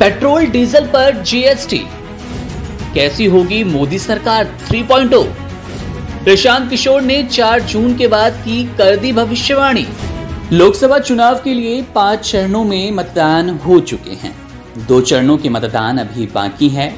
Petrol diesel पर GST, कैसी होगी मोदी सरकार 3.0। प्रशांत किशोर ने 4 जून के बाद की कर दी भविष्यवाणी। लोकसभा चुनाव के लिए 5 चरणों में मतदान हो चुके हैं। 2 चरणों के मतदान अभी बाकी है।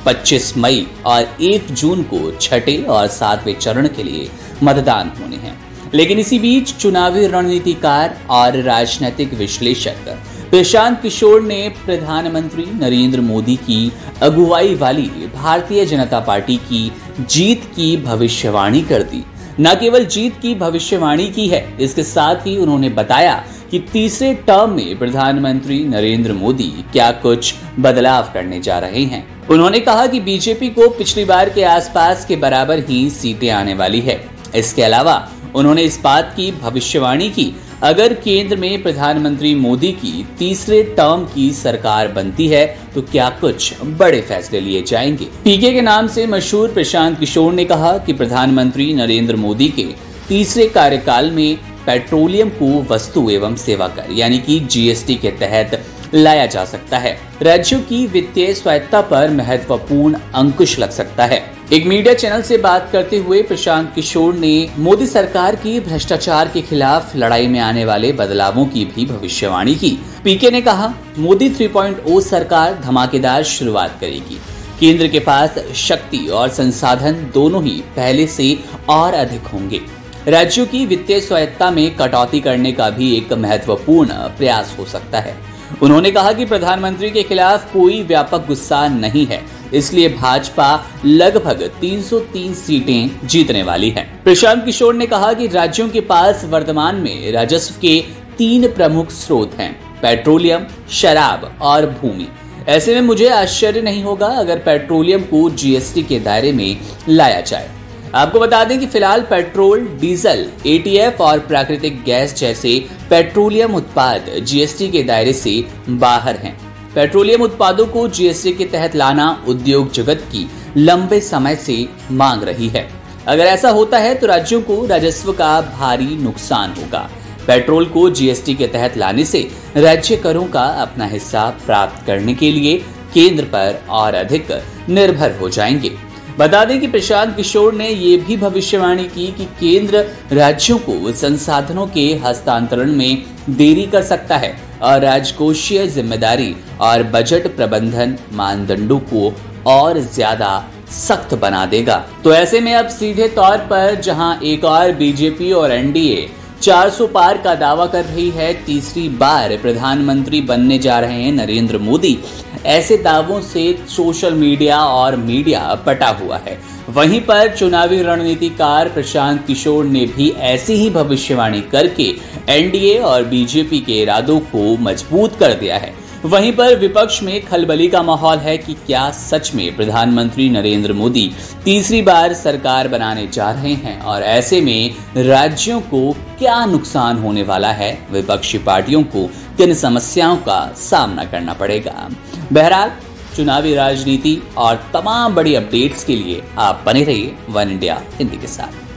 25 मई और 1 जून को छठे और 7वें चरण के लिए मतदान होने हैं। लेकिन इसी बीच चुनावी रणनीतिकार और राजनीतिक विश्लेषक प्रशांत किशोर ने प्रधानमंत्री नरेंद्र मोदी की अगुवाई वाली भारतीय जनता पार्टी की जीत की भविष्यवाणी कर दी। न केवल जीत की भविष्यवाणी की है, इसके साथ ही उन्होंने बताया कि तीसरे टर्म में प्रधानमंत्री नरेंद्र मोदी क्या कुछ बदलाव करने जा रहे हैं। उन्होंने कहा कि बीजेपी को पिछली बार के आसपास के बराबर ही सीटें आने वाली है। इसके अलावा उन्होंने इस बात की भविष्यवाणी की, अगर केंद्र में प्रधानमंत्री मोदी की तीसरे टर्म की सरकार बनती है तो क्या कुछ बड़े फैसले लिए जाएंगे। पीके के नाम से मशहूर प्रशांत किशोर ने कहा कि प्रधानमंत्री नरेंद्र मोदी के तीसरे कार्यकाल में पेट्रोलियम को वस्तु एवं सेवा कर यानी कि जीएसटी के तहत लाया जा सकता है। राज्यों की वित्तीय स्वायत्ता पर महत्वपूर्ण अंकुश लग सकता है। एक मीडिया चैनल से बात करते हुए प्रशांत किशोर ने मोदी सरकार की भ्रष्टाचार के खिलाफ लड़ाई में आने वाले बदलावों की भी भविष्यवाणी की। पीके ने कहा, मोदी 3.0 सरकार धमाकेदार शुरुआत करेगी। केंद्र के पास शक्ति और संसाधन दोनों ही पहले से और अधिक होंगे। राज्यों की वित्तीय स्वायत्ता में कटौती करने का भी एक महत्वपूर्ण प्रयास हो सकता है। उन्होंने कहा कि प्रधानमंत्री के खिलाफ कोई व्यापक गुस्सा नहीं है, इसलिए भाजपा लगभग 303 सीटें जीतने वाली है। प्रशांत किशोर ने कहा कि राज्यों के पास वर्तमान में राजस्व के 3 प्रमुख स्रोत हैं, पेट्रोलियम, शराब और भूमि। ऐसे में मुझे आश्चर्य नहीं होगा अगर पेट्रोलियम को जीएसटी के दायरे में लाया जाए। आपको बता दें कि फिलहाल पेट्रोल, डीजल, एटीएफ और प्राकृतिक गैस जैसे पेट्रोलियम उत्पाद जीएसटी के दायरे से बाहर हैं। पेट्रोलियम उत्पादों को जीएसटी के तहत लाना उद्योग जगत की लंबे समय से मांग रही है। अगर ऐसा होता है तो राज्यों को राजस्व का भारी नुकसान होगा। पेट्रोल को जीएसटी के तहत लाने से राज्य करों का अपना हिस्सा प्राप्त करने के लिए केंद्र पर और अधिक निर्भर हो जाएंगे। बता दें कि प्रशांत किशोर ने ये भी भविष्यवाणी की कि केंद्र राज्यों को संसाधनों के हस्तांतरण में देरी कर सकता है और राजकोषीय जिम्मेदारी और बजट प्रबंधन मानदंडों को और ज्यादा सख्त बना देगा। तो ऐसे में अब सीधे तौर पर जहां एक और बीजेपी और एनडीए 400 पार का दावा कर रही है, तीसरी बार प्रधानमंत्री बनने जा रहे हैं नरेंद्र मोदी, ऐसे दावों से सोशल मीडिया और मीडिया पटा हुआ है। वहीं पर चुनावी रणनीतिकार प्रशांत किशोर ने भी ऐसी ही भविष्यवाणी करके एनडीए और बीजेपी के इरादों को मजबूत कर दिया है। वहीं पर विपक्ष में खलबली का माहौल है कि क्या सच में प्रधानमंत्री नरेंद्र मोदी तीसरी बार सरकार बनाने जा रहे हैं और ऐसे में राज्यों को क्या नुकसान होने वाला है, विपक्षी पार्टियों को किन समस्याओं का सामना करना पड़ेगा। बहरहाल चुनावी राजनीति और तमाम बड़ी अपडेट्स के लिए आप बने रहिए वन इंडिया हिंदी के साथ।